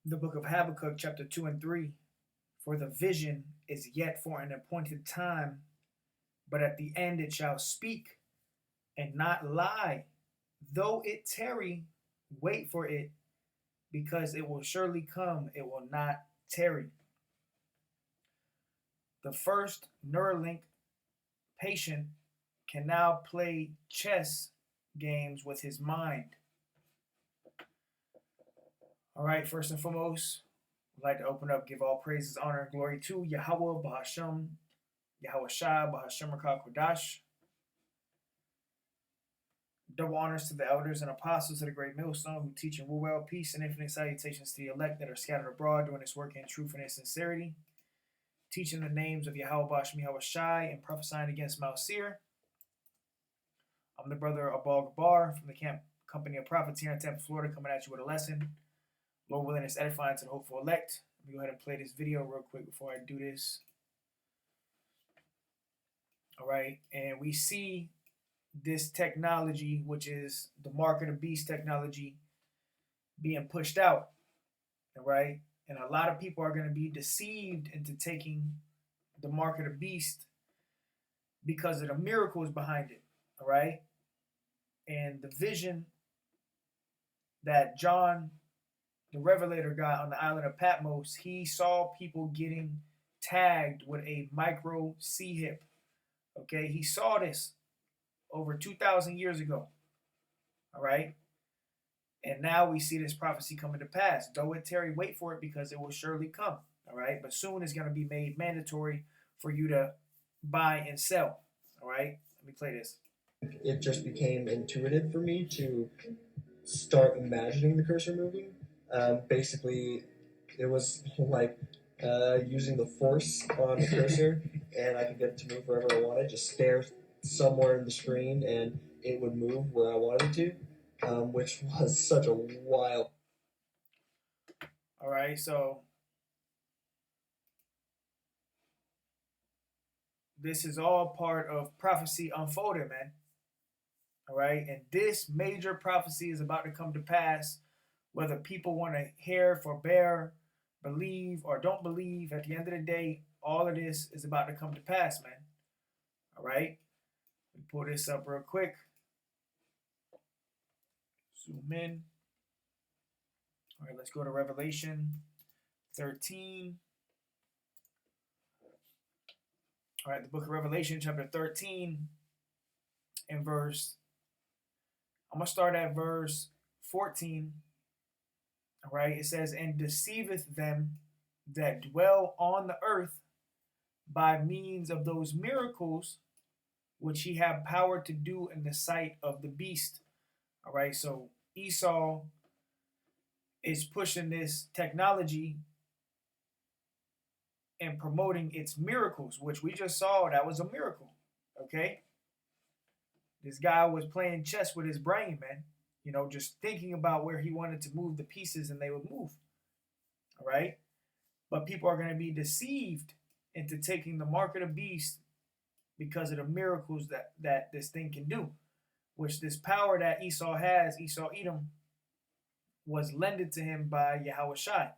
The book of Habakkuk, chapter 2 and 3. For the vision is yet for an appointed time, but at the end it shall speak and not lie. Though it tarry, wait for it, because it will surely come, it will not tarry. The first Neuralink patient can now play chess games with his mind. All right, first and foremost, I'd like to open up, give all praises, honor, and glory to Yahweh, Bahashem, Yahweh Shai, Bahashem Rakah Kodash. Double honors to the elders and apostles of the great millstone who teach and rule well. Peace and infinite salutations to the elect that are scattered abroad doing this work in truth and in sincerity. Teaching the names of Yahweh Bashem Yahweh Shai and prophesying against Mount Seir. I'm the brother Abal Gabar from the camp company of prophets here in Tampa, Florida, coming at you with a lesson. Lord willing, it's edifying to the hopeful elect. Let me go ahead and play this video real quick before I do this. All right, and we see this technology, which is the mark of the beast technology, being pushed out. All right, and a lot of people are going to be deceived into taking the mark of the beast because of the miracles behind it. All right, and the vision that John the Revelator got on the island of Patmos, he saw people getting tagged with a micro C hip. Okay, he saw this over 2,000 years ago. All right, and now we see this prophecy coming to pass. Though it tarry, wait for it, because it will surely come. All right, but soon it's going to be made mandatory for you to buy and sell. All right, let me play this. It just became intuitive for me to start imagining the cursor moving. Basically, it was like using the force on the cursor, and I could get it to move wherever I wanted. Just stare somewhere in the screen, and it would move where I wanted it to, which was such a wild. All right, so this is all part of prophecy unfolding, man. All right, and this major prophecy is about to come to pass, whether people want to hear, forbear, believe, or don't believe. At the end of the day, all of this is about to come to pass, man. All right, let me pull this up real quick. Zoom in. All right, let's go to Revelation 13. All right, the book of Revelation, chapter 13, and I'm going to start at verse 14. All right, it says, and deceiveth them that dwell on the earth by means of those miracles which he had power to do in the sight of the beast. All right, so Esau is pushing this technology and promoting its miracles, which we just saw that was a miracle. Okay, this guy was playing chess with his brain, man. You know, just thinking about where he wanted to move the pieces and they would move. All right, but people are going to be deceived into taking the mark of the beast because of the miracles that this thing can do, which this power that Esau has, Esau Edom, was lended to him by Yahweh Shai.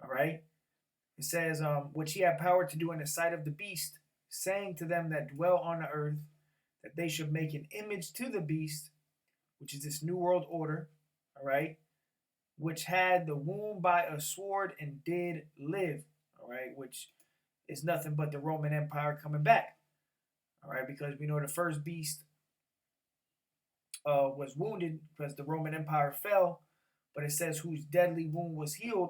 All right, it says, which he had power to do in the sight of the beast, saying to them that dwell on the earth that they should make an image to the beast, which is this new world order, all right, which had the wound by a sword and did live, all right, which is nothing but the Roman Empire coming back, all right, because we know the first beast was wounded because the Roman Empire fell, but it says whose deadly wound was healed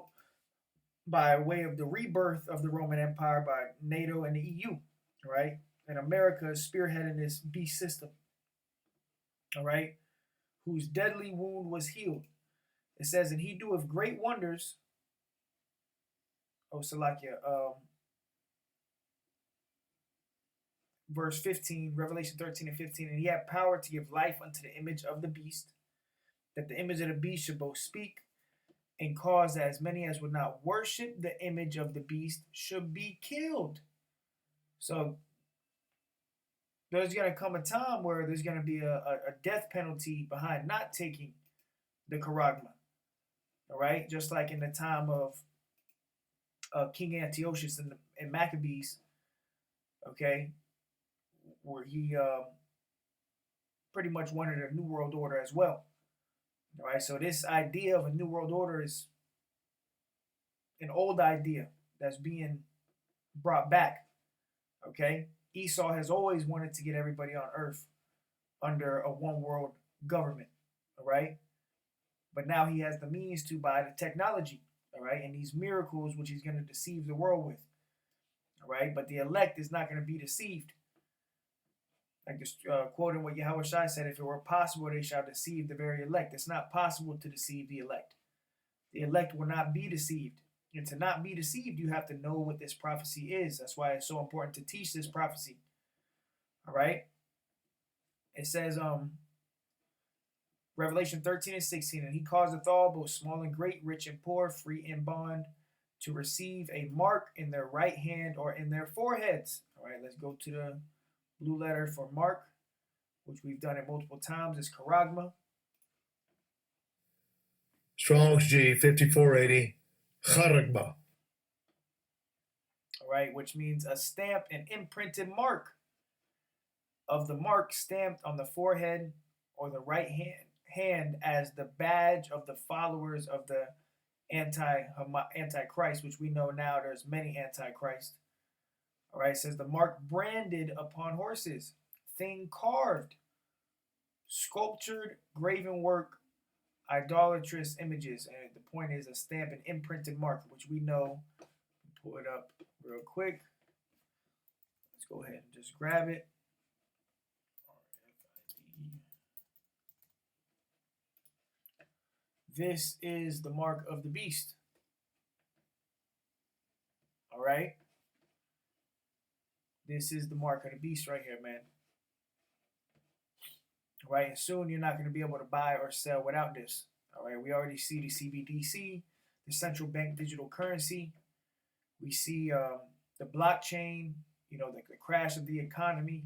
by way of the rebirth of the Roman Empire by NATO and the EU, all right, and America is spearheading this beast system, all right, whose deadly wound was healed. It says, and he doeth great wonders. Oh, Salakia. Verse 15, Revelation 13 and 15. And he had power to give life unto the image of the beast, that the image of the beast should both speak and cause that as many as would not worship the image of the beast should be killed. So there's going to come a time where there's going to be a death penalty behind not taking the charagma. All right, just like in the time of King Antiochus and Maccabees, okay, where he pretty much wanted a new world order as well. All right, so this idea of a new world order is an old idea that's being brought back. Okay, Esau has always wanted to get everybody on Earth under a one world government. All right, but now he has the means to by the technology. All right, and these miracles which he's going to deceive the world with. All right, but the elect is not going to be deceived. Like just quoting what Yahweh Shai said, if it were possible, they shall deceive the very elect. It's not possible to deceive the elect. The elect will not be deceived. And to not be deceived, you have to know what this prophecy is. That's why it's so important to teach this prophecy. All right? It says, Revelation 13 and 16, and he causeth all, both small and great, rich and poor, free and bond, to receive a mark in their right hand or in their foreheads. All right, let's go to the blue letter for mark, which we've done it multiple times. It's charagma. Strong's G 5480. Charagma. All right, which means a stamp, an imprinted mark of the mark stamped on the forehead or the hand as the badge of the followers of the antichrist, which we know now there's many antichrists. All right, it says the mark branded upon horses, thing carved, sculptured, graven work, idolatrous images. And the point is a stamp, an imprinted mark, which we know. Pull it up real quick. Let's go ahead and just grab it. This is the mark of the beast. All right. This is the mark of the beast right here, man. All right. And soon you're not going to be able to buy or sell without this. All right. We already see the CBDC, the central bank digital currency. We see the blockchain, the crash of the economy.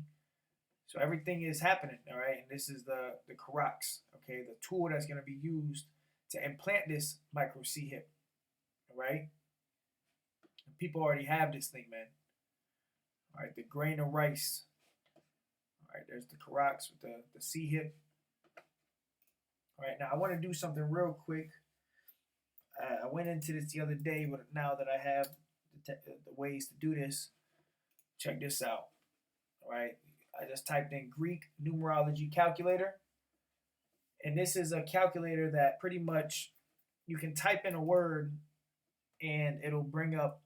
So everything is happening. All right. And this is the Karax, okay, the tool that's going to be used to implant this micro C hip. All right. And people already have this thing, man. All right, the grain of rice. All right, there's the Karax with the C hip. All right, now I want to do something real quick. I went into this the other day, but now that I have the ways to do this, check this out. All right, I just typed in Greek numerology calculator. And this is a calculator that pretty much you can type in a word and it'll bring up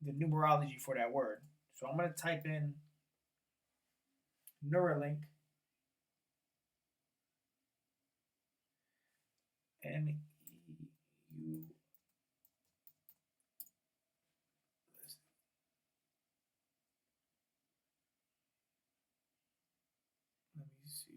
the numerology for that word. So I'm going to type in Neuralink. N-E-U. Let me see.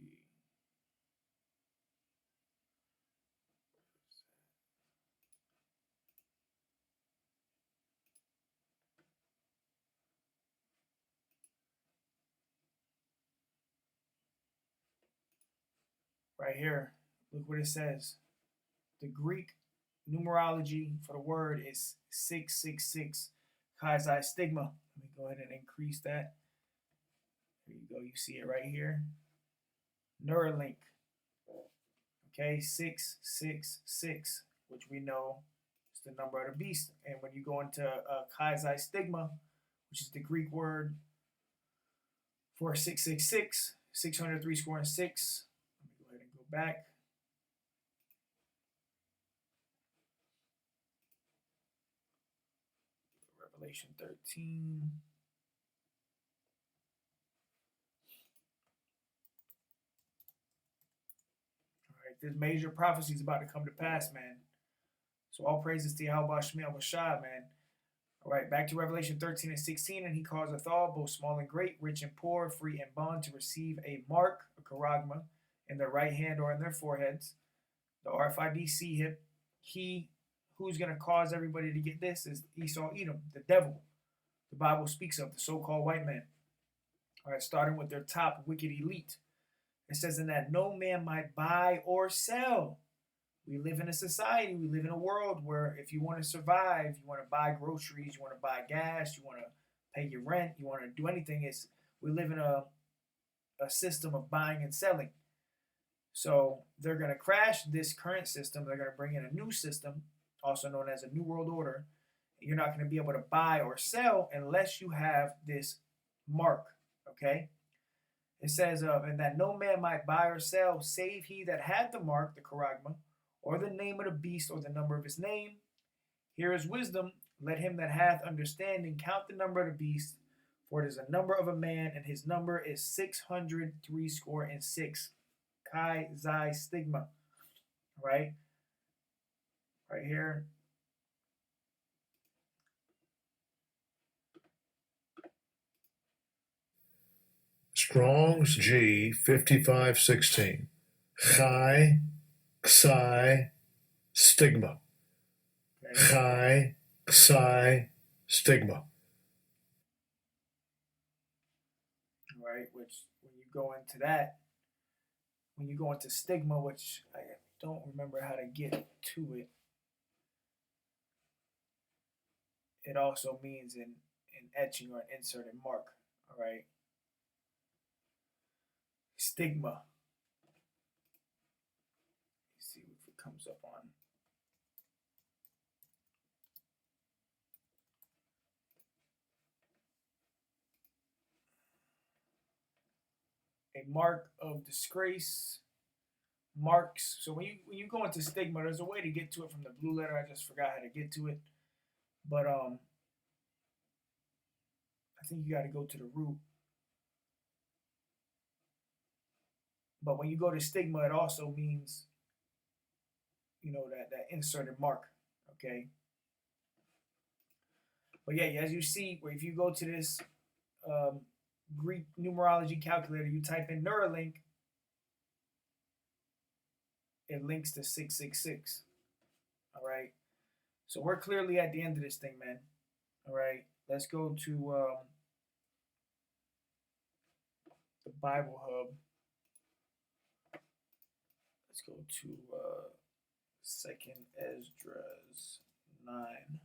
Right here, look what it says. The Greek numerology for the word is 666 Chi stigma. Let me go ahead and increase that. There you go. You see it right here. Neuralink. Okay, 666, which we know is the number of the beast. And when you go into Chi stigma, which is the Greek word for 666, 603 score and 6. Let me go ahead and go back. Revelation 13. All right, this major prophecy is about to come to pass, man. So all praises to Yahweh Shemel Bashad, man. All right, back to Revelation 13 and 16. And he causeth all, both small and great, rich and poor, free and bond, to receive a mark, a charagma, in their right hand or in their foreheads. The RFID C hip. He who's going to cause everybody to get this is Esau Edom, the devil. The Bible speaks of the so-called white man. All right, starting with their top wicked elite. It says, in that no man might buy or sell, We live in a society, we live in a world where if you want to survive, you want to buy groceries, you want to buy gas, you want to pay your rent, you want to do anything, we live in a system of buying and selling. So they're going to crash this current system. They're going to bring in a new system, also known as a New World Order. You're not going to be able to buy or sell unless you have this mark, okay? It says, and that no man might buy or sell save he that had the mark, the charagma, or the name of the beast, or the number of his name. Here is wisdom. Let him that hath understanding count the number of the beast, for it is a number of a man, and his number is 666. Chi Xi Stigma. Right? Right here. Strong's G 5516. Chi Xi Stigma. Okay. Chi Xi Stigma. Right? Which, when you go into that, when you go into stigma, which I don't remember how to get to it, it also means an etching or an inserted mark. All right. Stigma. Let's see if it comes up on. A mark of disgrace. Marks. So when you go into stigma, there's a way to get to it from the blue letter. I just forgot how to get to it. But I think you got to go to the root. But when you go to stigma, it also means, that inserted mark. Okay. But yeah, as you see, if you go to this Greek numerology calculator, you type in Neuralink, it links to 666. All right. So we're clearly at the end of this thing, man. All right. Let's go to the Bible Hub. Let's go to Second Esdras 9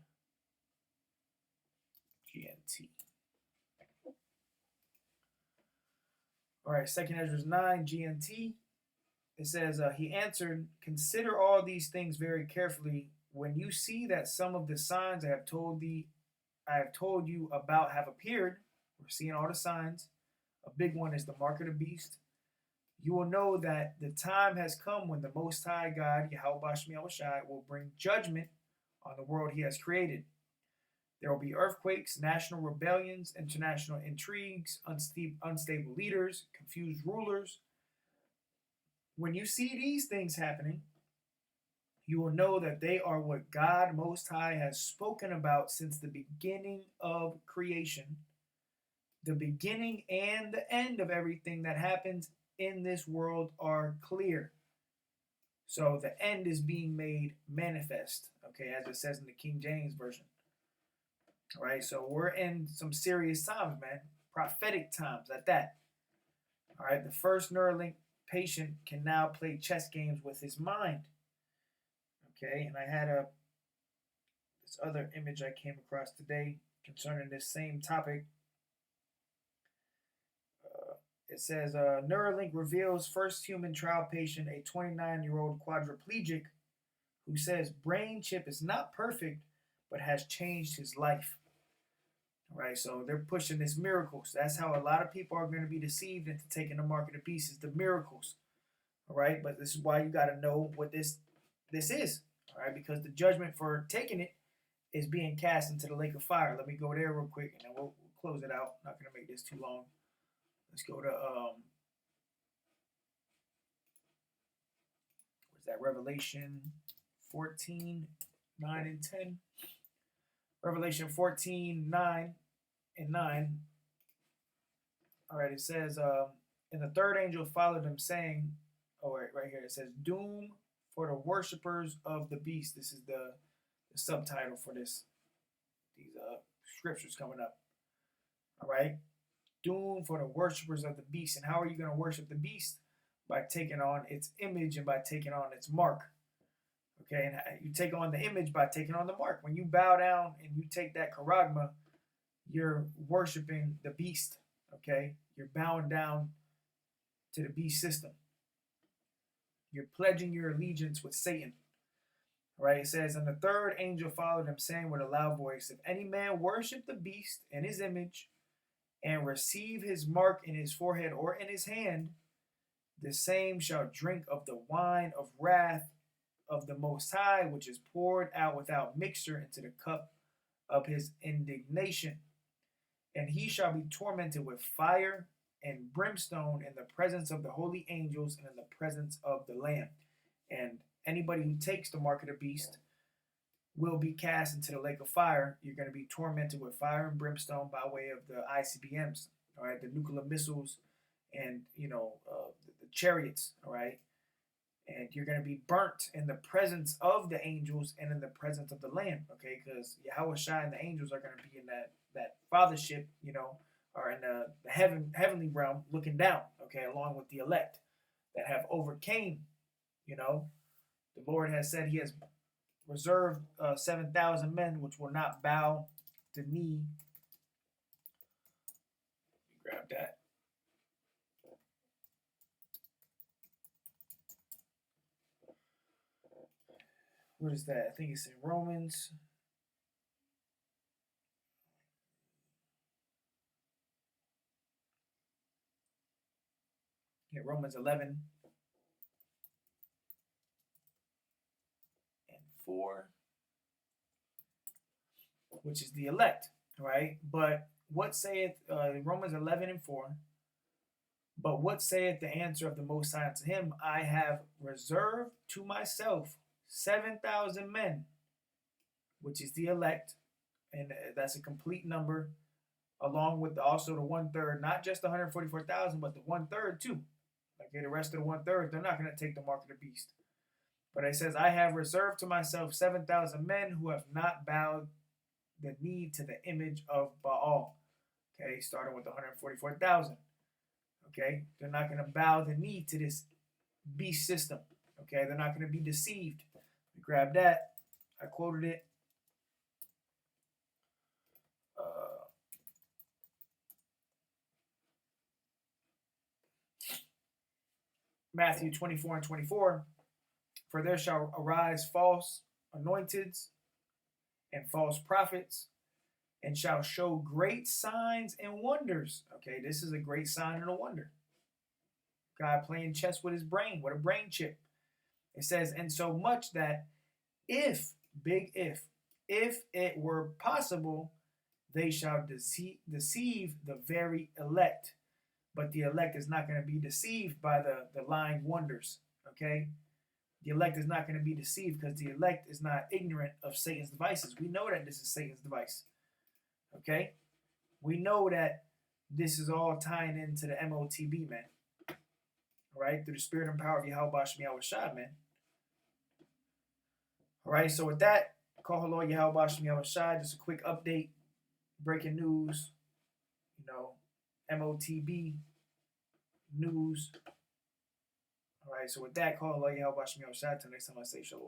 GNT. All right, Second Esdras 9 GNT. It says, he answered, consider all these things very carefully. When you see that some of the signs I have told you about have appeared, we're seeing all the signs. A big one is the mark of the beast. You will know that the time has come when the Most High God, Yahweh Shai, will bring judgment on the world he has created. There will be earthquakes, national rebellions, international intrigues, unstable leaders, confused rulers. When you see these things happening, you will know that they are what God Most High has spoken about since the beginning of creation. The beginning and the end of everything that happens in this world are clear. So the end is being made manifest, okay, as it says in the King James Version. All right, so we're in some serious times, man. Prophetic times at that. All right, the first Neuralink patient can now play chess games with his mind. Okay, and I had this other image I came across today concerning this same topic. It says, Neuralink reveals first human trial patient, a 29-year-old quadriplegic, who says brain chip is not perfect, but has changed his life. All right, so they're pushing this miracles. That's how a lot of people are going to be deceived into taking the mark of the beast, is the miracles. All right, but this is why you got to know what this is. All right, because the judgment for taking it is being cast into the lake of fire. Let me go there real quick, and then we'll close it out. Not going to make this too long. Let's go to what's that? Revelation 14, 9 and 10. Revelation 14, 9 and 9. All right, it says, and the third angel followed him, saying, right here, it says, doom for the worshippers of the beast. This is the subtitle for these scriptures coming up. All right. Doom for the worshippers of the beast. And how are you going to worship the beast? By taking on its image and by taking on its mark. Okay, and you take on the image by taking on the mark. When you bow down and you take that charagma, you're worshiping the beast. Okay, you're bowing down to the beast system. You're pledging your allegiance with Satan. Right? It says, and the third angel followed him, saying with a loud voice, if any man worship the beast and his image, and receive his mark in his forehead or in his hand, the same shall drink of the wine of wrath of the Most High, which is poured out without mixture into the cup of his indignation. And he shall be tormented with fire and brimstone in the presence of the holy angels and in the presence of the Lamb. And anybody who takes the mark of the beast will be cast into the lake of fire. You're going to be tormented with fire and brimstone by way of the ICBMs, all right, the nuclear missiles, and the chariots, all right. And you're going to be burnt in the presence of the angels and in the presence of the Lamb, okay? Because Yahweh Shai and the angels are going to be in that fathership, or in the heavenly realm, looking down, okay, along with the elect that have overcame. The Lord has said He has reserved 7,000 men which will not bow the knee. Grab that. What is that? I think it's in Romans. Yeah, Romans 11 and 4, which is the elect, right? But what saith Romans 11 and 4? But what saith the answer of the Most High unto him? I have reserved to myself 7,000 men, which is the elect, and that's a complete number, along with also the 1/3, not just the 144,000, but the 1/3 too. Okay, the rest of the 1/3, they're not going to take the mark of the beast. But it says, I have reserved to myself 7,000 men who have not bowed the knee to the image of Baal. Okay, starting with the 144,000. Okay, they're not going to bow the knee to this beast system. Okay, they're not going to be deceived. Grab that. I quoted it. Matthew 24 and 24. For there shall arise false anointeds and false prophets, and shall show great signs and wonders. Okay, this is a great sign and a wonder. God playing chess with his brain, with a brain chip. It says, and so much that if, big if it were possible, they shall deceive the very elect. But the elect is not going to be deceived by the lying wonders. Okay? The elect is not going to be deceived because the elect is not ignorant of Satan's devices. We know that this is Satan's device. Okay? We know that this is all tying into the MOTB, man. All right? Through the spirit and power of Yahweh Shem Yahweh Shai, man. All right, so with that, call hello Yahweh Shem Yahweh Shai. Just a quick update, breaking news, MOTB news. All right, so with that, call hello Yahweh Shem Yahweh Shai. Till next time I say shalom.